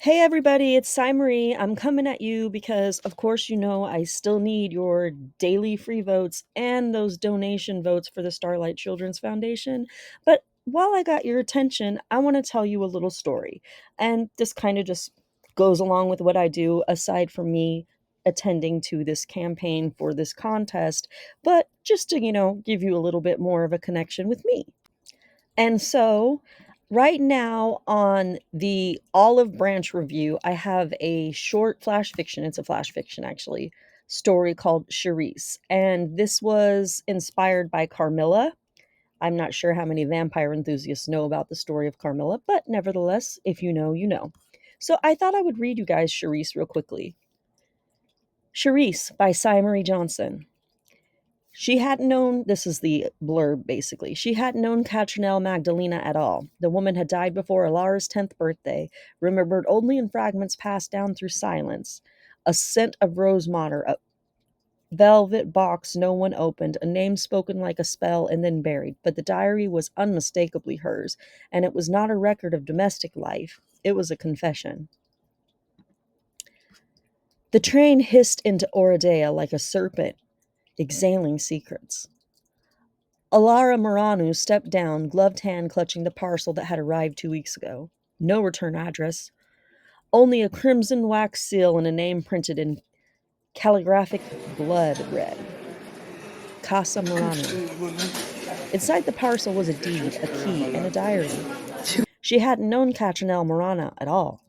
Hey everybody, it's Marie. I'm coming at you because, of course, I still need your daily free votes and those donation votes for the Starlight Children's Foundation. But while I got your attention, I want to tell you a little story. And this kind of just goes along with what I do, aside from me attending to this campaign for this contest, but just to, give you a little bit more of a connection with me. And so, right now on the Olive Branch review, I have a short flash fiction. It's a flash fiction, actually, story called Charisse. And this was inspired by Carmilla. I'm not sure how many vampire enthusiasts know about the story of Carmilla, but nevertheless, if you know, you know. So I thought I would read you guys Charisse real quickly. Charisse by Marie Johnson. She hadn't known, this is the blurb basically, she hadn't known Catronelle Magdalena at all. The woman had died before Alara's 10th birthday, remembered only in fragments passed down through silence. A scent of rose madder, a velvet box no one opened, a name spoken like a spell and then buried. But the diary was unmistakably hers, and it was not a record of domestic life. It was a confession. The train hissed into Oradea like a serpent, exhaling secrets. Alara Moranu stepped down, gloved hand clutching the parcel that had arrived 2 weeks ago. No return address. Only a crimson wax seal and a name printed in calligraphic blood red. Casa Moranu. Inside the parcel was a deed, a key, and a diary. She hadn't known Catronelle Morana at all.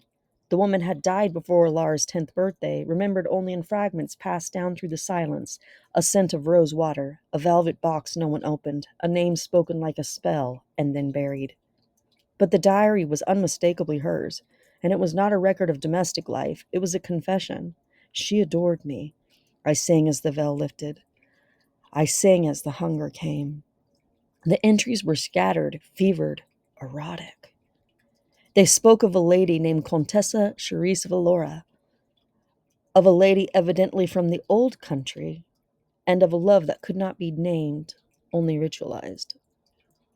The woman had died before Alara's 10th birthday, remembered only in fragments passed down through the silence, a scent of rose water, a velvet box no one opened, a name spoken like a spell, and then buried. But the diary was unmistakably hers, and it was not a record of domestic life, it was a confession. She adored me. I sang as the veil lifted. I sang as the hunger came. The entries were scattered, fevered, erotic. They spoke of a lady named Contessa Charisse Valora, of a lady evidently from the old country, and of a love that could not be named, only ritualized.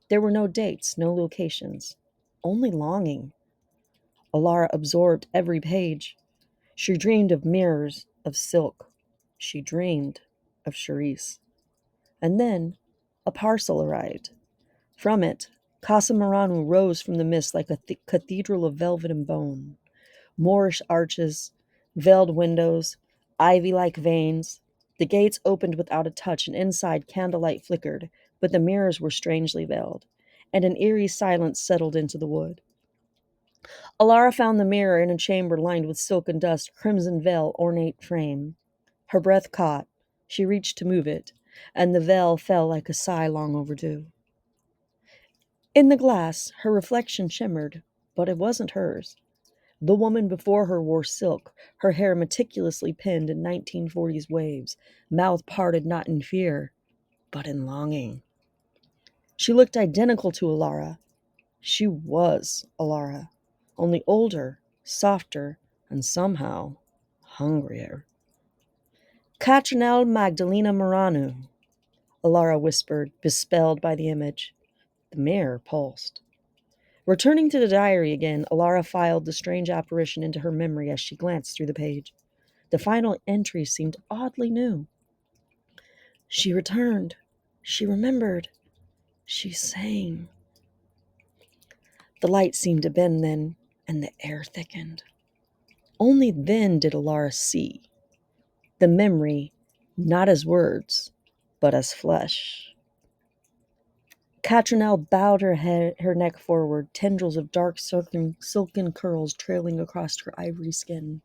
There were no dates, no locations, only longing. Alara absorbed every page. She dreamed of mirrors of silk. She dreamed of Charisse. And then a parcel arrived. From it, Casa Moranu rose from the mist like a cathedral of velvet and bone. Moorish arches, veiled windows, ivy-like veins. The gates opened without a touch, and inside candlelight flickered, but the mirrors were strangely veiled, and an eerie silence settled into the wood. Alara found the mirror in a chamber lined with silk and dust, crimson veil, ornate frame. Her breath caught. She reached to move it, and the veil fell like a sigh long overdue. In the glass, her reflection shimmered, but it wasn't hers. The woman before her wore silk, her hair meticulously pinned in 1940s waves, mouth parted not in fear, but in longing. She looked identical to Alara. She was Alara, only older, softer, and somehow hungrier. Catronelle Magdalena Moranu, Alara whispered, bespelled by the image. The mirror pulsed. Returning to the diary again, Alara filed the strange apparition into her memory as she glanced through the page. The final entry seemed oddly new. She returned. She remembered. She sang. The light seemed to bend then, and the air thickened. Only then did Alara see. The memory, not as words, but as flesh. Catronelle bowed her neck forward, tendrils of dark silken curls trailing across her ivory skin.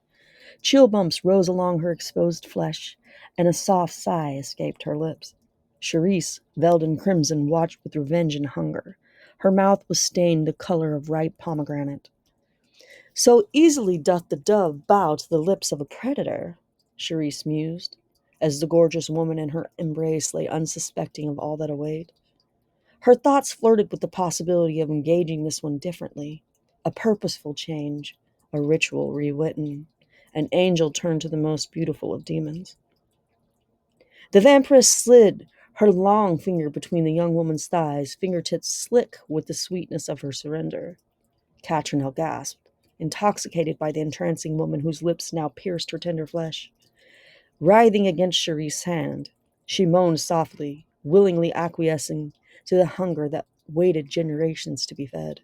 Chill bumps rose along her exposed flesh, and a soft sigh escaped her lips. Charisse, veiled in crimson, watched with revenge and hunger. Her mouth was stained the color of ripe pomegranate. So easily doth the dove bow to the lips of a predator, Charisse mused, as the gorgeous woman in her embrace lay unsuspecting of all that awaited. Her thoughts flirted with the possibility of engaging this one differently, a purposeful change, a ritual rewritten. An angel turned to the most beautiful of demons. The vampiress slid her long finger between the young woman's thighs, fingertips slick with the sweetness of her surrender. Catronelle gasped, intoxicated by the entrancing woman whose lips now pierced her tender flesh. Writhing against Charisse's hand, she moaned softly, willingly acquiescing to the hunger that waited generations to be fed.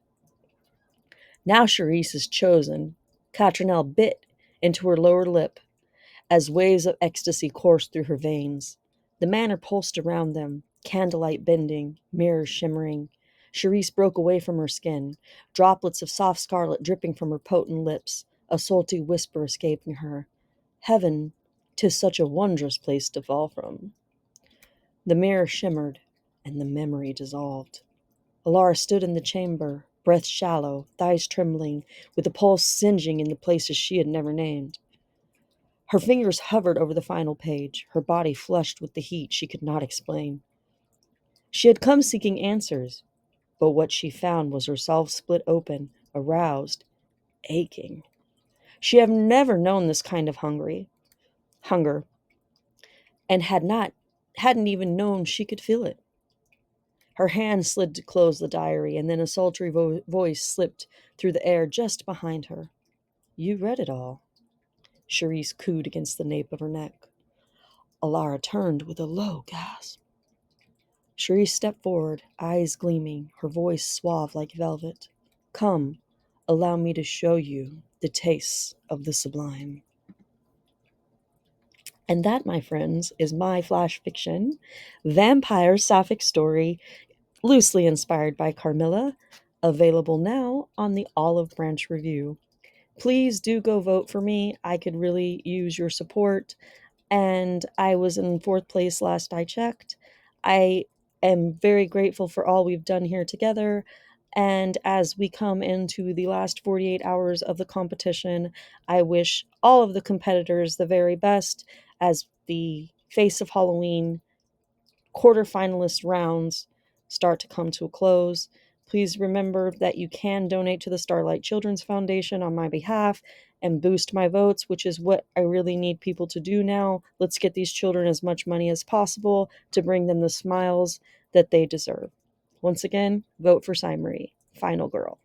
Now Charisse is chosen. Catronelle bit into her lower lip as waves of ecstasy coursed through her veins. The manor pulsed around them, candlelight bending, mirrors shimmering. Charisse broke away from her skin, droplets of soft scarlet dripping from her potent lips, a salty whisper escaping her. Heaven, 'tis such a wondrous place to fall from. The mirror shimmered, and the memory dissolved. Alara stood in the chamber, breath shallow, thighs trembling, with the pulse singeing in the places she had never named. Her fingers hovered over the final page, her body flushed with the heat she could not explain. She had come seeking answers, but what she found was herself split open, aroused, aching. She had never known this kind of hunger, and hadn't even known she could feel it. Her hand slid to close the diary, and then a sultry voice slipped through the air just behind her. You read it all. Charisse cooed against the nape of her neck. Alara turned with a low gasp. Charisse stepped forward, eyes gleaming, her voice suave like velvet. Come, allow me to show you the tastes of the sublime. And that, my friends, is my flash fiction, vampire sapphic story, loosely inspired by Carmilla, available now on the Olive Branch Review. Please do go vote for me. I could really use your support. And I was in 4th place last I checked. I am very grateful for all we've done here together. And as we come into the last 48 hours of the competition, I wish all of the competitors the very best as the Face of Halloween quarterfinalist rounds start to come to a close. Please remember that you can donate to the Starlight Children's Foundation on my behalf and boost my votes, which is what I really need people to do now. Let's get these children as much money as possible to bring them the smiles that they deserve. Once again, vote for Cy Marie, Final Girl.